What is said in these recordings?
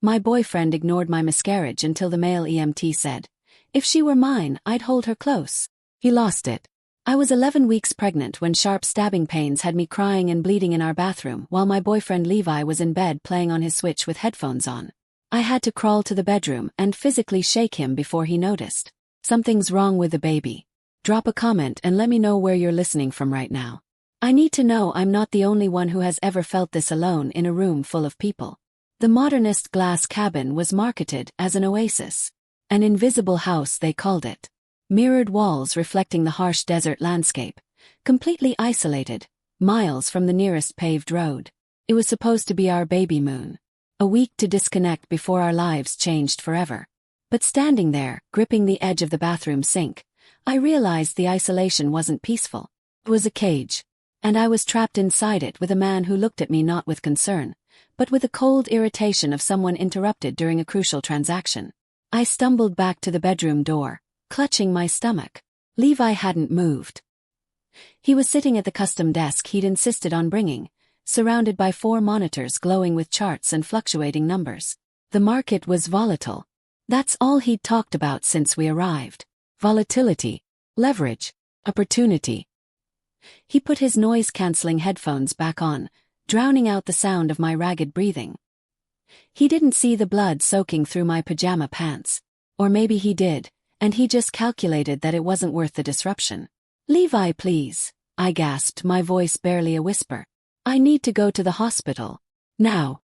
My boyfriend ignored my miscarriage until the male EMT said, "If she were mine, I'd hold her close." He lost it. I was 11 weeks pregnant when sharp stabbing pains had me crying and bleeding in our bathroom while my boyfriend Levi was in bed playing on his Switch with headphones on. I had to crawl to the bedroom and physically shake him before he noticed. Something's wrong with the baby. Drop a comment and let me know where you're listening from right now. I need to know I'm not the only one who has ever felt this alone in a room full of people. The modernist glass cabin was marketed as an oasis. An invisible house, they called it. Mirrored walls reflecting the harsh desert landscape. Completely isolated, miles from the nearest paved road. It was supposed to be our baby moon. A week to disconnect before our lives changed forever. But standing there, gripping the edge of the bathroom sink, I realized the isolation wasn't peaceful. It was a cage. And I was trapped inside it with a man who looked at me not with concern, but with the cold irritation of someone interrupted during a crucial transaction. I stumbled back to the bedroom door, clutching my stomach. Levi hadn't moved. He was sitting at the custom desk he'd insisted on bringing, surrounded by 4 monitors glowing with charts and fluctuating numbers. The market was volatile. That's all he'd talked about since we arrived. Volatility, leverage, opportunity. He put his noise-canceling headphones back on, drowning out the sound of my ragged breathing. He didn't see the blood soaking through my pajama pants. Or maybe he did, and he just calculated that it wasn't worth the disruption. "Levi, please," I gasped, my voice barely a whisper. "I need to go to the hospital. Now."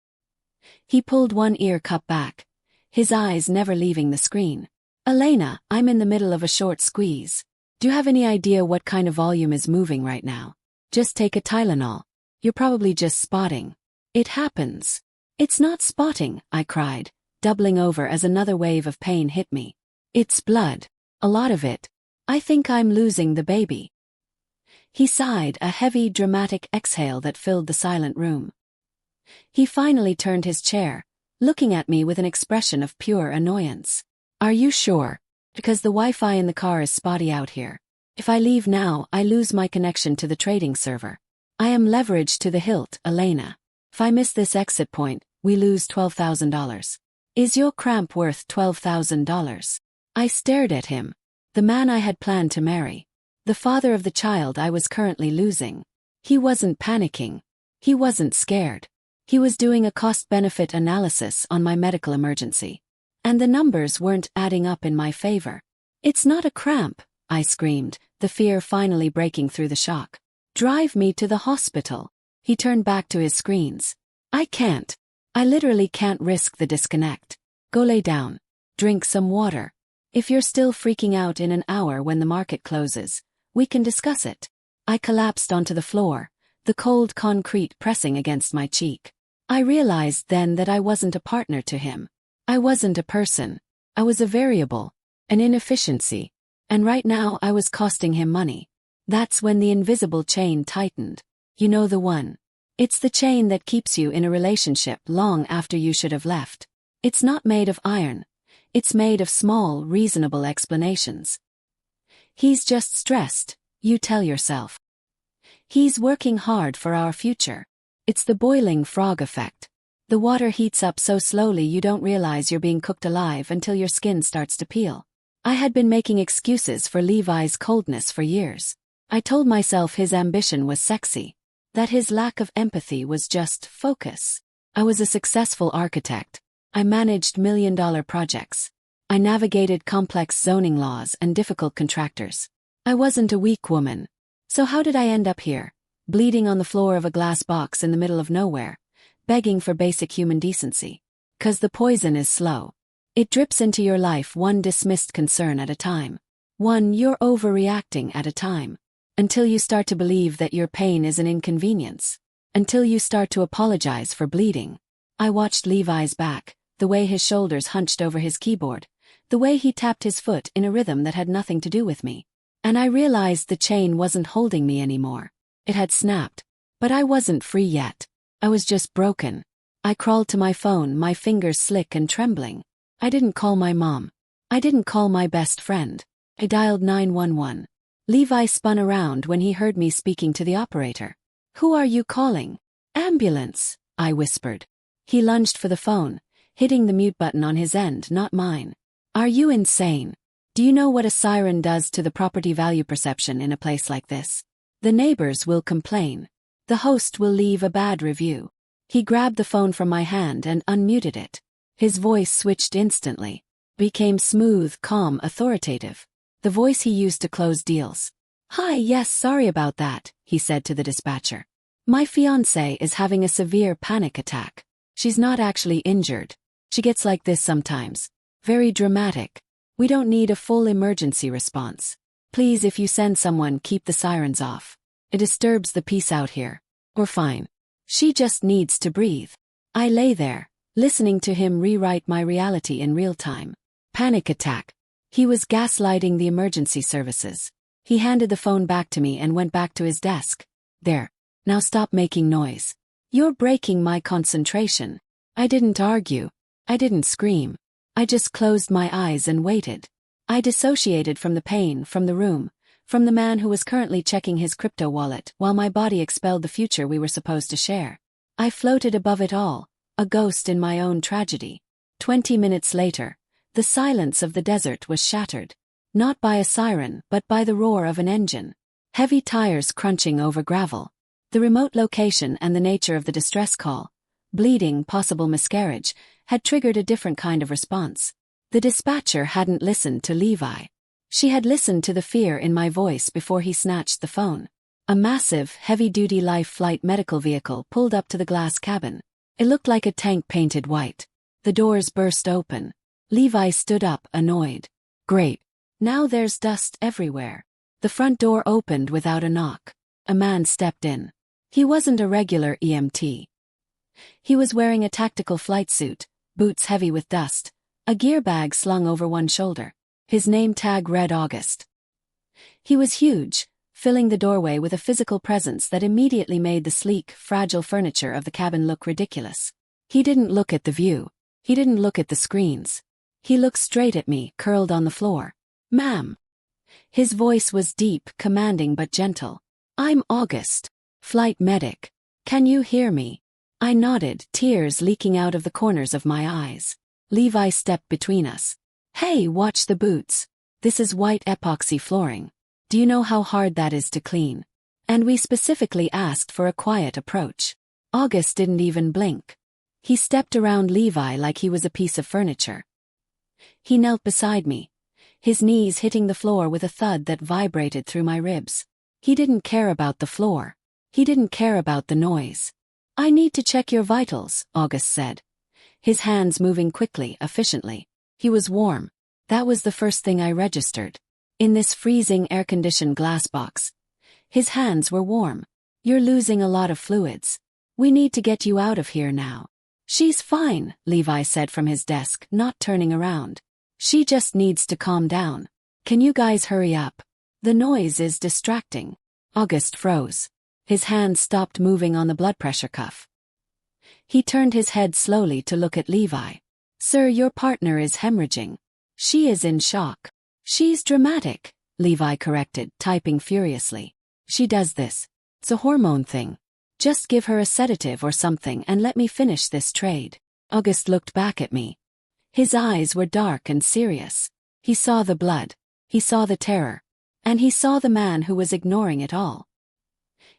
He pulled one ear cup back, his eyes never leaving the screen. "Elena, I'm in the middle of a short squeeze. Do you have any idea what kind of volume is moving right now? Just take a Tylenol. You're probably just spotting." "It happens." "It's not spotting," I cried, doubling over as another wave of pain hit me. "It's blood. A lot of it. I think I'm losing the baby." He sighed, a heavy, dramatic exhale that filled the silent room. He finally turned his chair, looking at me with an expression of pure annoyance. "Are you sure? Because the Wi-Fi in the car is spotty out here. If I leave now, I lose my connection to the trading server. I am leveraged to the hilt, Elena. If I miss this exit point, we lose $12,000. Is your cramp worth $12,000? I stared at him. The man I had planned to marry. The father of the child I was currently losing. He wasn't panicking. He wasn't scared. He was doing a cost-benefit analysis on my medical emergency. And the numbers weren't adding up in my favor. "It's not a cramp," I screamed, the fear finally breaking through the shock. "Drive me to the hospital." He turned back to his screens. "I can't. I literally can't risk the disconnect. Go lay down. Drink some water. If you're still freaking out in an hour when the market closes, we can discuss it." I collapsed onto the floor, the cold concrete pressing against my cheek. I realized then that I wasn't a partner to him. I wasn't a person. I was a variable, an inefficiency. And right now I was costing him money. That's when the invisible chain tightened. You know the one. It's the chain that keeps you in a relationship long after you should have left. It's not made of iron. It's made of small, reasonable explanations. "He's just stressed," you tell yourself. "He's working hard for our future." It's the boiling frog effect. The water heats up so slowly you don't realize you're being cooked alive until your skin starts to peel. I had been making excuses for Levi's coldness for years. I told myself his ambition was sexy, that his lack of empathy was just focus. I was a successful architect. I managed million-dollar projects. I navigated complex zoning laws and difficult contractors. I wasn't a weak woman. So how did I end up here, bleeding on the floor of a glass box in the middle of nowhere, begging for basic human decency? 'Cause the poison is slow. It drips into your life one dismissed concern at a time. One you're overreacting at a time. Until you start to believe that your pain is an inconvenience. Until you start to apologize for bleeding. I watched Levi's back, the way his shoulders hunched over his keyboard, the way he tapped his foot in a rhythm that had nothing to do with me. And I realized the chain wasn't holding me anymore. It had snapped. But I wasn't free yet. I was just broken. I crawled to my phone, my fingers slick and trembling. I didn't call my mom. I didn't call my best friend. I dialed 911. Levi spun around when he heard me speaking to the operator. "Who are you calling?" "Ambulance," I whispered. He lunged for the phone, hitting the mute button on his end, not mine. Are you insane? Do you know what a siren does to the property value perception in a place like this? The neighbors will complain. The host will leave a bad review. He grabbed the phone from my hand and unmuted it. His voice switched instantly. Became smooth, calm, authoritative. The voice he used to close deals. Hi, yes, sorry about that, he said to the dispatcher. My fiancée is having a severe panic attack. She's not actually injured. She gets like this sometimes. Very dramatic. We don't need a full emergency response. Please, if you send someone, keep the sirens off. It disturbs the peace out here. We're fine. She just needs to breathe. I lay there, listening to him rewrite my reality in real time. Panic attack. He was gaslighting the emergency services. He handed the phone back to me and went back to his desk. There. Now stop making noise. You're breaking my concentration. I didn't argue. I didn't scream. I just closed my eyes and waited. I dissociated from the pain, from the room, from the man who was currently checking his crypto wallet while my body expelled the future we were supposed to share. I floated above it all, a ghost in my own tragedy. 20 minutes later, the silence of the desert was shattered. Not by a siren, but by the roar of an engine. Heavy tires crunching over gravel. The remote location and the nature of the distress call, bleeding, possible miscarriage, had triggered a different kind of response. The dispatcher hadn't listened to Levi. She had listened to the fear in my voice before he snatched the phone. A massive, heavy-duty life flight medical vehicle pulled up to the glass cabin. It looked like a tank painted white. The doors burst open. Levi stood up, annoyed. Great. Now there's dust everywhere. The front door opened without a knock. A man stepped in. He wasn't a regular EMT. He was wearing a tactical flight suit, boots heavy with dust, a gear bag slung over one shoulder. His name tag read August. He was huge, filling the doorway with a physical presence that immediately made the sleek, fragile furniture of the cabin look ridiculous. He didn't look at the view. He didn't look at the screens. He looked straight at me, curled on the floor. Ma'am. His voice was deep, commanding but gentle. I'm August. Flight medic. Can you hear me? I nodded, tears leaking out of the corners of my eyes. Levi stepped between us. Hey, watch the boots. This is white epoxy flooring. Do you know how hard that is to clean? And we specifically asked for a quiet approach. August didn't even blink. He stepped around Levi like he was a piece of furniture. He knelt beside me, his knees hitting the floor with a thud that vibrated through my ribs. He didn't care about the floor. He didn't care about the noise. I need to check your vitals, August said. His hands moving quickly, efficiently. He was warm. That was the first thing I registered. In this freezing air-conditioned glass box. His hands were warm. You're losing a lot of fluids. We need to get you out of here now. She's fine, Levi said from his desk, not turning around. She just needs to calm down. Can you guys hurry up? The noise is distracting. August froze. His hands stopped moving on the blood pressure cuff. He turned his head slowly to look at Levi. Sir, your partner is hemorrhaging. She is in shock. She's dramatic, Levi corrected, typing furiously. She does this. It's a hormone thing. Just give her a sedative or something and let me finish this trade. August looked back at me. His eyes were dark and serious. He saw the blood. He saw the terror. And he saw the man who was ignoring it all.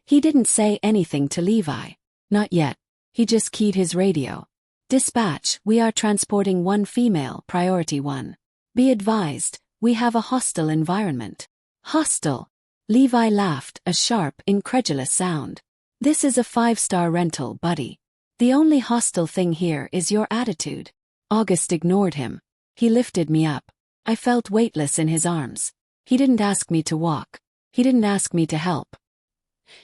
He didn't say anything to Levi. Not yet. He just keyed his radio. Dispatch, we are transporting one female, priority 1. Be advised, we have a hostile environment. Hostile. Levi laughed, a sharp, incredulous sound. This is a 5-star rental, buddy. The only hostile thing here is your attitude. August ignored him. He lifted me up. I felt weightless in his arms. He didn't ask me to walk. He didn't ask me to help.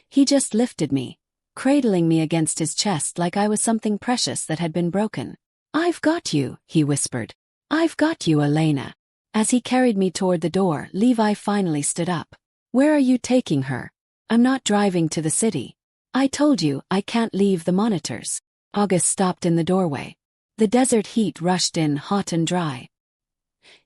He just lifted me, cradling me against his chest like I was something precious that had been broken. I've got you, he whispered. I've got you, Elena. As he carried me toward the door, Levi finally stood up. Where are you taking her? I'm not driving to the city. I told you, I can't leave the monitors. August stopped in the doorway. The desert heat rushed in, hot and dry.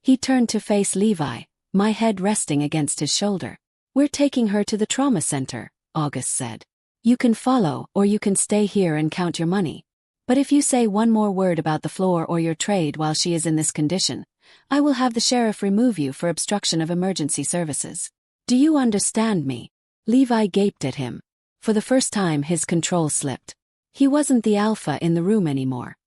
He turned to face Levi, my head resting against his shoulder. We're taking her to the trauma center, August said. You can follow, or you can stay here and count your money. But if you say one more word about the floor or your trade while she is in this condition, I will have the sheriff remove you for obstruction of emergency services. Do you understand me? Levi gaped at him. For the first time his control slipped. He wasn't the alpha in the room anymore.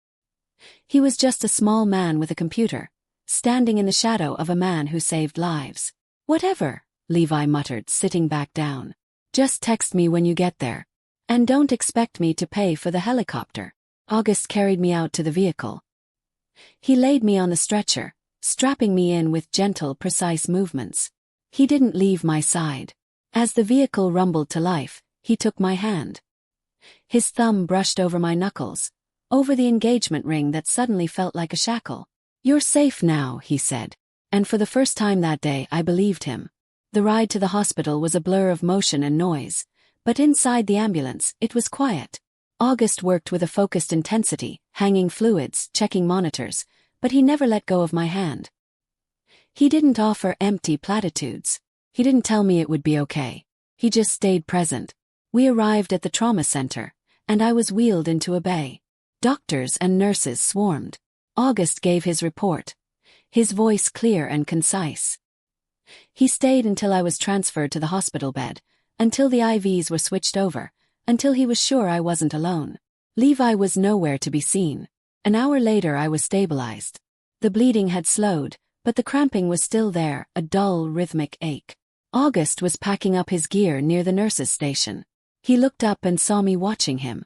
He was just a small man with a computer, standing in the shadow of a man who saved lives. Whatever, Levi muttered, sitting back down. Just text me when you get there. And don't expect me to pay for the helicopter. August carried me out to the vehicle. He laid me on the stretcher, strapping me in with gentle, precise movements. He didn't leave my side. As the vehicle rumbled to life, he took my hand. His thumb brushed over my knuckles, over the engagement ring that suddenly felt like a shackle. You're safe now, he said. And for the first time that day I believed him. The ride to the hospital was a blur of motion and noise, but inside the ambulance it was quiet. August worked with a focused intensity, hanging fluids, checking monitors, but he never let go of my hand. He didn't offer empty platitudes. He didn't tell me it would be okay. He just stayed present. We arrived at the trauma center, and I was wheeled into a bay. Doctors and nurses swarmed. August gave his report, his voice clear and concise. He stayed until I was transferred to the hospital bed, until the IVs were switched over, until he was sure I wasn't alone. Levi was nowhere to be seen. An hour later I was stabilized. The bleeding had slowed, but the cramping was still there, a dull, rhythmic ache. August was packing up his gear near the nurse's station. He looked up and saw me watching him.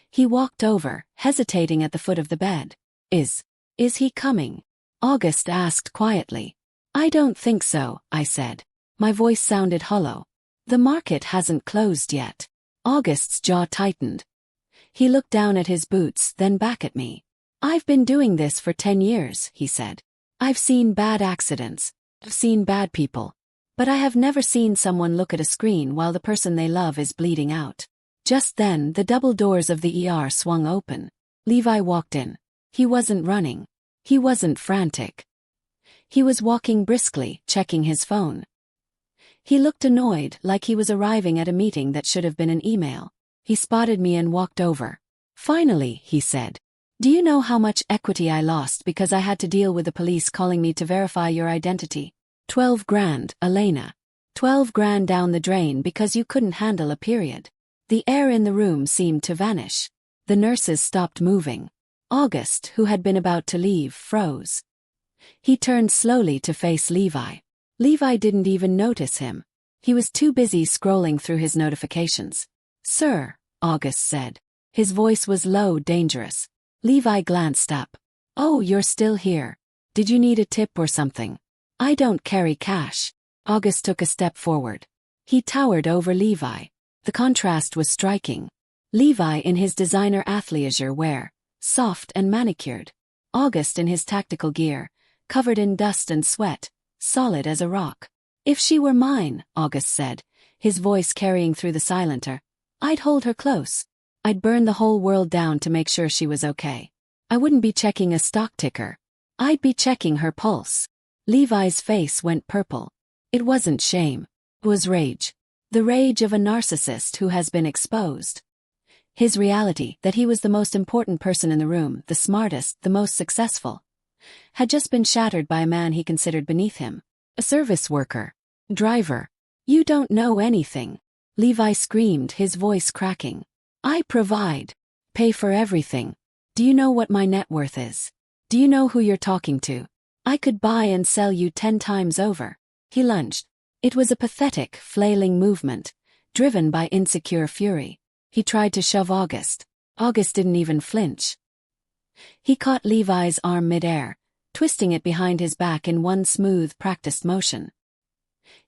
He walked over, hesitating at the foot of the bed. Is he coming? August asked quietly. I don't think so, I said. My voice sounded hollow. The market hasn't closed yet. August's jaw tightened. He looked down at his boots, then back at me. I've been doing this for 10 years, he said. I've seen bad accidents. I've seen bad people. But I have never seen someone look at a screen while the person they love is bleeding out. Just then, the double doors of the ER swung open. Levi walked in. He wasn't running. He wasn't frantic. He was walking briskly, checking his phone. He looked annoyed, like he was arriving at a meeting that should have been an email. He spotted me and walked over. Finally, he said. Do you know how much equity I lost because I had to deal with the police calling me to verify your identity? 12 grand, Elena. 12 grand down the drain because you couldn't handle a period. The air in the room seemed to vanish. The nurses stopped moving. August, who had been about to leave, froze. He turned slowly to face Levi. Levi didn't even notice him. He was too busy scrolling through his notifications. Sir, August said. His voice was low, dangerous. Levi glanced up. Oh, you're still here. Did you need a tip or something? I don't carry cash. August took a step forward. He towered over Levi. The contrast was striking. Levi in his designer athleisure wear, soft and manicured. August in his tactical gear, covered in dust and sweat, solid as a rock. If she were mine, August said, his voice carrying through the silencer, I'd hold her close. I'd burn the whole world down to make sure she was okay. I wouldn't be checking a stock ticker. I'd be checking her pulse. Levi's face went purple. It wasn't shame. It was rage. The rage of a narcissist who has been exposed. His reality, that he was the most important person in the room, the smartest, the most successful, had just been shattered by a man he considered beneath him. A service worker. Driver. You don't know anything. Levi screamed, his voice cracking. I provide. Pay for everything. Do you know what my net worth is? Do you know who you're talking to? I could buy and sell you 10 times over. He lunged. It was a pathetic, flailing movement, driven by insecure fury. He tried to shove August. August didn't even flinch. He caught Levi's arm midair, twisting it behind his back in one smooth, practiced motion.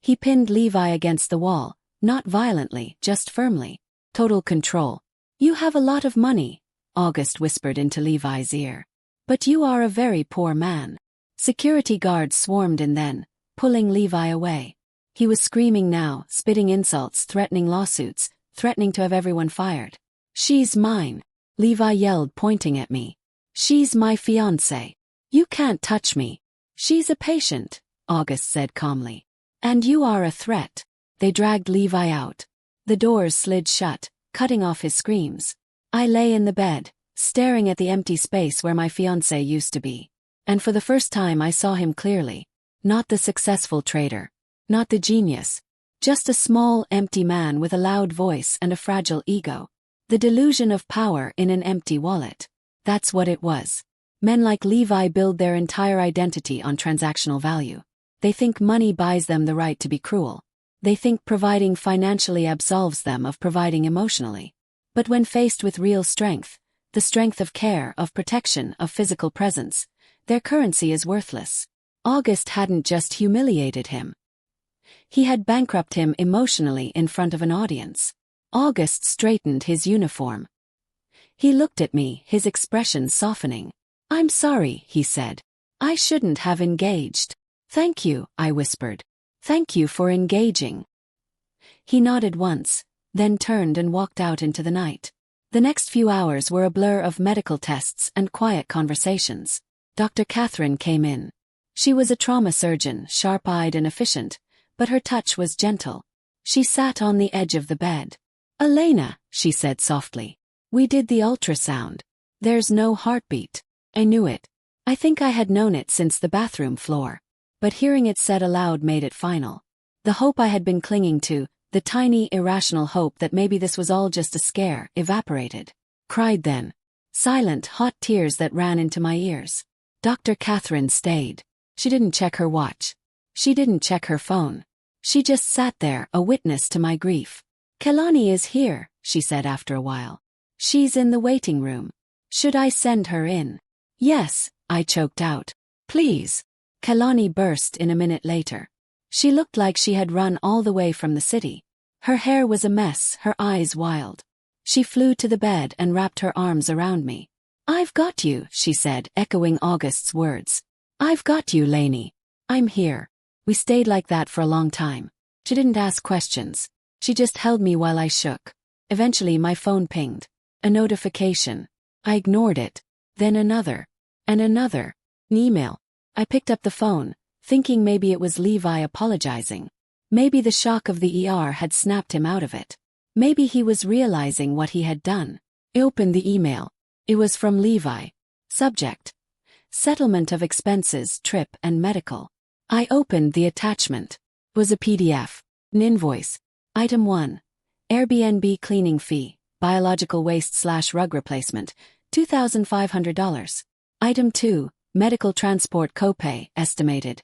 He pinned Levi against the wall, not violently, just firmly. Total control. You have a lot of money, August whispered into Levi's ear. But you are a very poor man. Security guards swarmed in then, pulling Levi away. He was screaming now, spitting insults, threatening lawsuits, threatening to have everyone fired. She's mine, Levi yelled, pointing at me. She's my fiancée. You can't touch me. She's a patient, August said calmly. And you are a threat. They dragged Levi out. The doors slid shut, cutting off his screams. I lay in the bed, staring at the empty space where my fiancé used to be. And for the first time I saw him clearly. Not the successful trader. Not the genius. Just a small, empty man with a loud voice and a fragile ego. The delusion of power in an empty wallet. That's what it was. Men like Levi build their entire identity on transactional value. They think money buys them the right to be cruel. They think providing financially absolves them of providing emotionally. But when faced with real strength, the strength of care, of protection, of physical presence, their currency is worthless. August hadn't just humiliated him. He had bankrupted him emotionally in front of an audience. August straightened his uniform. He looked at me, his expression softening. "I'm sorry," he said. "I shouldn't have engaged." "Thank you," I whispered. "Thank you for engaging." He nodded once, then turned and walked out into the night. The next few hours were a blur of medical tests and quiet conversations. Dr. Catherine came in. She was a trauma surgeon, sharp-eyed and efficient, but her touch was gentle. She sat on the edge of the bed. "Elena," she said softly, "we did the ultrasound. There's no heartbeat." I knew it. I think I had known it since the bathroom floor. But hearing it said aloud made it final. The hope I had been clinging to, the tiny, irrational hope that maybe this was all just a scare, evaporated. Cried then. Silent, hot tears that ran into my ears. Dr. Catherine stayed. She didn't check her watch. She didn't check her phone. She just sat there, a witness to my grief. "Kelani is here," she said after a while. "She's in the waiting room. Should I send her in?" "Yes," I choked out. "Please." Kelani burst in a minute later. She looked like she had run all the way from the city. Her hair was a mess, her eyes wild. She flew to the bed and wrapped her arms around me. "I've got you," she said, echoing August's words. "I've got you, Lainey. I'm here." We stayed like that for a long time. She didn't ask questions. She just held me while I shook. Eventually my phone pinged. A notification. I ignored it. Then another. And another. An email. I picked up the phone, thinking maybe it was Levi apologizing. Maybe the shock of the ER had snapped him out of it. Maybe he was realizing what he had done. I opened the email. It was from Levi. Subject: settlement of expenses, trip and medical. I opened the attachment. It was a PDF. An invoice. Item 1. Airbnb cleaning fee, biological waste/rug replacement, $2,500. Item 2. Medical transport copay, estimated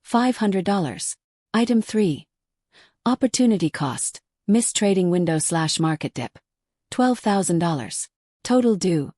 $500. Item 3. Opportunity cost, mistrading window/market dip, $12,000. Total due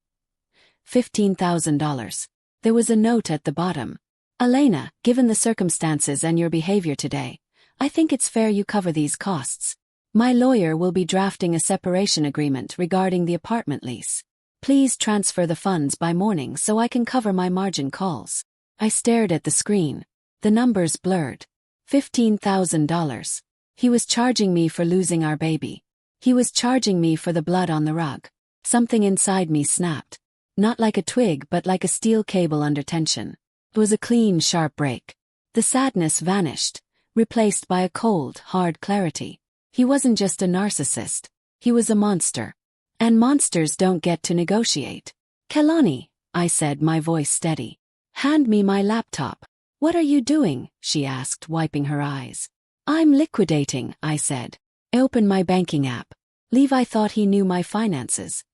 $15,000. There was a note at the bottom. "Elena, given the circumstances and your behavior today, I think it's fair you cover these costs. My lawyer will be drafting a separation agreement regarding the apartment lease. Please transfer the funds by morning so I can cover my margin calls." I stared at the screen. The numbers blurred. $15,000. He was charging me for losing our baby. He was charging me for the blood on the rug. Something inside me snapped. Not like a twig but like a steel cable under tension. It was a clean, sharp break. The sadness vanished, replaced by a cold, hard clarity. He wasn't just a narcissist. He was a monster. And monsters don't get to negotiate. "Kelani," I said, my voice steady. "Hand me my laptop." "What are you doing?" she asked, wiping her eyes. "I'm liquidating," I said. I opened my banking app. Levi thought he knew my finances.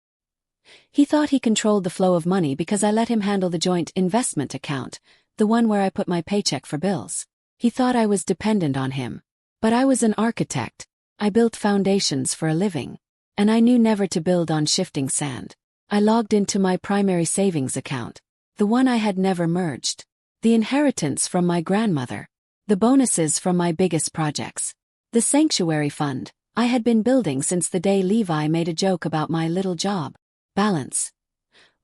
He thought he controlled the flow of money because I let him handle the joint investment account, the one where I put my paycheck for bills. He thought I was dependent on him. But I was an architect. I built foundations for a living. And I knew never to build on shifting sand. I logged into my primary savings account, the one I had never merged. The inheritance from my grandmother. The bonuses from my biggest projects. The sanctuary fund I had been building since the day Levi made a joke about my little job. Balance: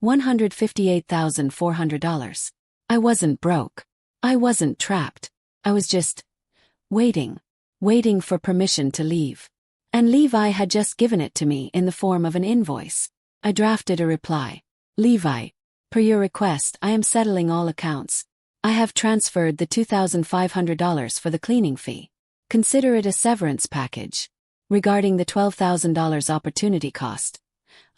$158,400. I wasn't broke. I wasn't trapped. I was just waiting for permission to leave. And Levi had just given it to me in the form of an invoice. I drafted a reply. "Levi, per your request, I am settling all accounts. I have transferred the $2,500 for the cleaning fee. Consider it a severance package. Regarding the $12,000 opportunity cost,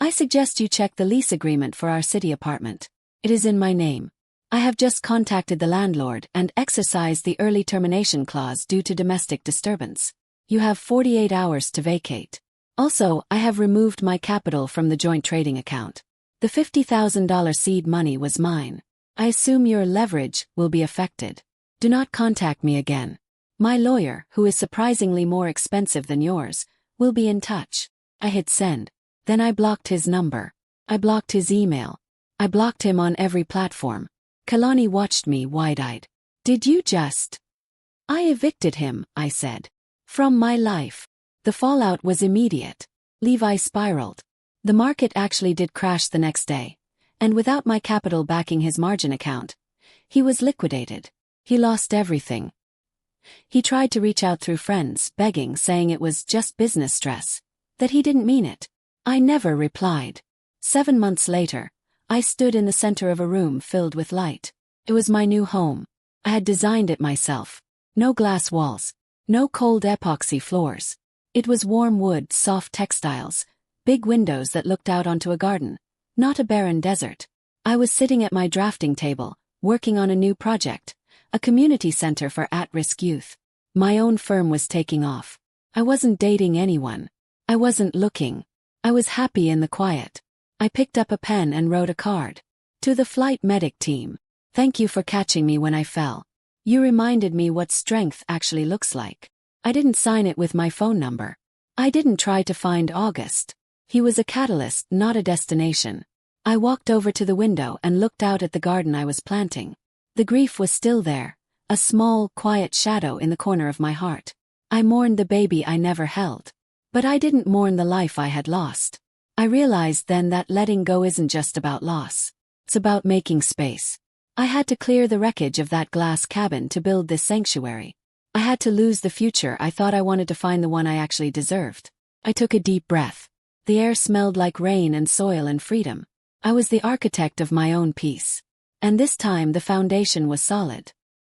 I suggest you check the lease agreement for our city apartment. It is in my name. I have just contacted the landlord and exercised the early termination clause due to domestic disturbance. You have 48 hours to vacate. Also, I have removed my capital from the joint trading account. The $50,000 seed money was mine. I assume your leverage will be affected. Do not contact me again. My lawyer, who is surprisingly more expensive than yours, will be in touch. I hit send. Then I blocked his number. I blocked his email. I blocked him on every platform. Kalani watched me wide-eyed. Did you just? I evicted him, I said. From my life. The fallout was immediate. Levi spiraled. The market actually did crash the next day. And without my capital backing his margin account, he was liquidated. He lost everything. He tried to reach out through friends, begging, saying it was just business stress, that he didn't mean it. I never replied. 7 months later, I stood in the center of a room filled with light. It was my new home. I had designed it myself. No glass walls. No cold epoxy floors. It was warm wood, soft textiles, big windows that looked out onto a garden, not a barren desert. I was sitting at my drafting table, working on a new project, a community center for at-risk youth. My own firm was taking off. I wasn't dating anyone. I wasn't looking. I was happy in the quiet. I picked up a pen and wrote a card. To the flight medic team. Thank you for catching me when I fell. You reminded me what strength actually looks like. I didn't sign it with my phone number. I didn't try to find August. He was a catalyst, not a destination. I walked over to the window and looked out at the garden I was planting. The grief was still there, a small, quiet shadow in the corner of my heart. I mourned the baby I never held. But I didn't mourn the life I had lost. I realized then that letting go isn't just about loss. It's about making space. I had to clear the wreckage of that glass cabin to build this sanctuary. I had to lose the future I thought I wanted to find the one I actually deserved. I took a deep breath. The air smelled like rain and soil and freedom. I was the architect of my own peace. And this time the foundation was solid.